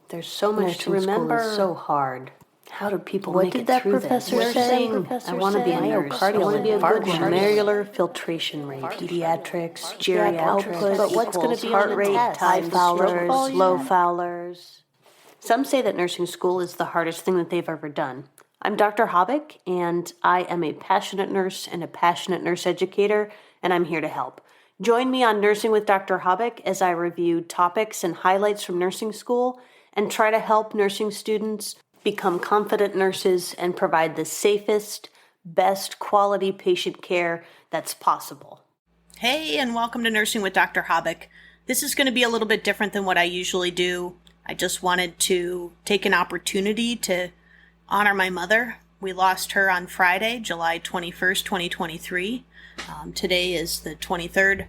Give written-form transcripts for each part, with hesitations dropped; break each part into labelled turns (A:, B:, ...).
A: There's so much to remember. School is so hard. How do people
B: What
A: make
B: did
A: it
B: that
A: through
B: professor
A: this?
B: say?
A: I want to be a nurse. I want to be a good glomerular filtration rate, pediatrics, geriatrics,
B: But what's going to be
A: heart
B: on the
A: rate,
B: test?
A: high
B: Stroke
A: fowlers,
B: volume?
A: low fowlers. Some say that nursing school is the hardest thing that they've ever done. I'm Dr. Hobbick, and I am a passionate nurse and a passionate nurse educator, and I'm here to help. Join me on Nursing with Dr. Hobbick as I review topics and highlights from nursing school and try to help nursing students become confident nurses and provide the safest, best quality patient care that's possible.
C: Hey, and welcome to Nursing with Dr. Hobbick. This is going to be a little bit different than what I usually do. I just wanted to take an opportunity to honor my mother. We lost her on Friday, July 21st, 2023. Today is the 23rd.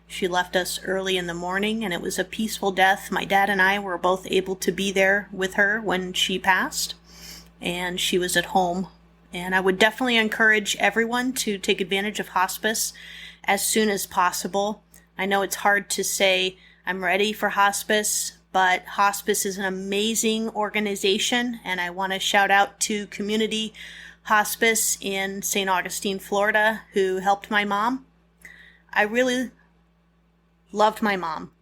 C: She left us early in the morning, and it was a peaceful death. My dad and I were both able to be there with her when she passed, and she was at home. And I would definitely encourage everyone to take advantage of hospice as soon as possible. I know it's hard to say I'm ready for hospice, but hospice is an amazing organization, and I want to shout out to Community Hospice in St Augustine, Florida, who helped my mom. I really loved my mom.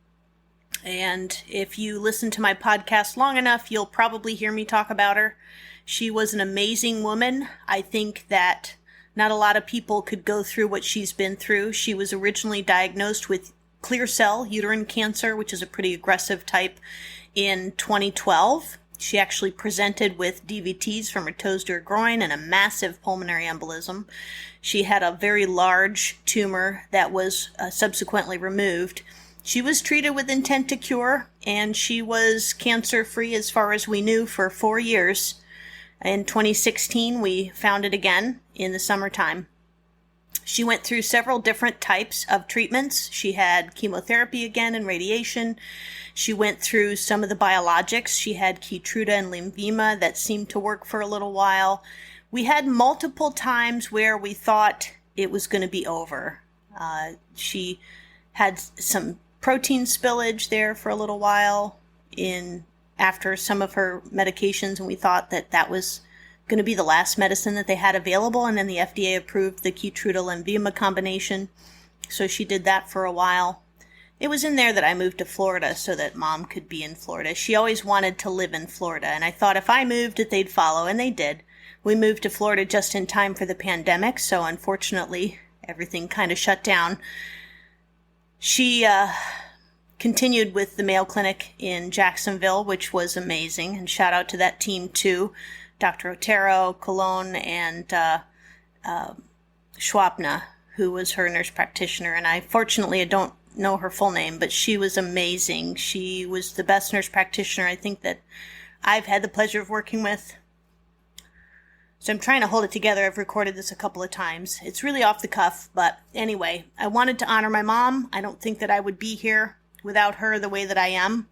C: And if you listen to my podcast long enough, you'll probably hear me talk about her. She was an amazing woman. I think that not a lot of people could go through what she's been through. She was originally diagnosed with clear cell uterine cancer, which is a pretty aggressive type, in 2012. She actually presented with DVTs from her toes to her groin and a massive pulmonary embolism. She had a very large tumor that was subsequently removed. She was treated with intent to cure, and she was cancer-free as far as we knew for 4 years. In 2016, we found it again in the summertime. She went through several different types of treatments. She had chemotherapy again and radiation. She went through some of the biologics. She had Ketruda and Lmvima that seemed to work for a little while. We had multiple times where we thought it was going to be over. She had some protein spillage there for a little while after some of her medications, and we thought that was going to be the last medicine that they had available, and then the FDA approved the Ketruda Lmvima combination, so she did that for a while. It was in there that I moved to Florida so that Mom could be in Florida. She always wanted to live in Florida, and I thought if I moved that they'd follow, and they did. We moved to Florida just in time for the pandemic, so unfortunately everything kind of shut down. She continued with the Mayo Clinic in Jacksonville, which was amazing, and shout out to that team too. Dr. Otero, Colon, and Schwabna, who was her nurse practitioner. And I don't know her full name, but she was amazing. She was the best nurse practitioner I think that I've had the pleasure of working with. So I'm trying to hold it together. I've recorded this a couple of times. It's really off the cuff, but anyway, I wanted to honor my mom. I don't think that I would be here without her the way that I am.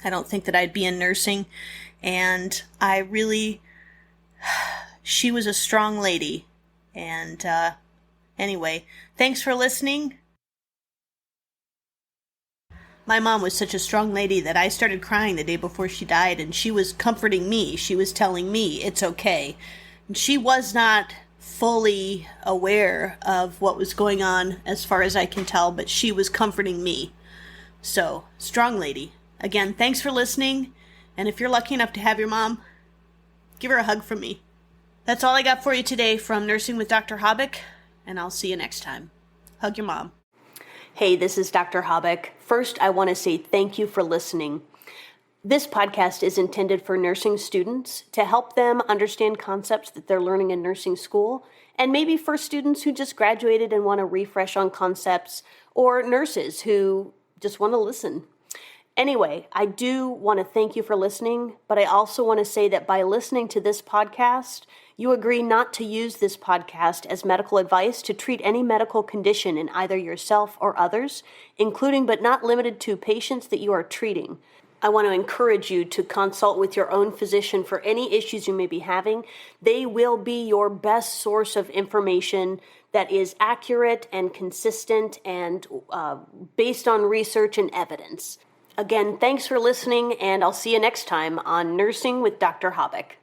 C: I don't think that I'd be in nursing. And she was a strong lady. And anyway, thanks for listening. My mom was such a strong lady that I started crying the day before she died, and she was comforting me. She was telling me it's okay. And she was not fully aware of what was going on as far as I can tell, but she was comforting me. So, strong lady. Again, thanks for listening. And if you're lucky enough to have your mom, give her a hug from me. That's all I got for you today from Nursing with Dr. Hobbick, and I'll see you next time. Hug your mom.
A: Hey, this is Dr. Hobbick. First, I want to say thank you for listening. This podcast is intended for nursing students to help them understand concepts that they're learning in nursing school, and maybe for students who just graduated and want to refresh on concepts, or nurses who just want to listen. Anyway, I do want to thank you for listening, but I also want to say that by listening to this podcast, you agree not to use this podcast as medical advice to treat any medical condition in either yourself or others, including but not limited to patients that you are treating. I want to encourage you to consult with your own physician for any issues you may be having. They will be your best source of information that is accurate and consistent and based on research and evidence. Again, thanks for listening, and I'll see you next time on Nursing with Dr. Habeck.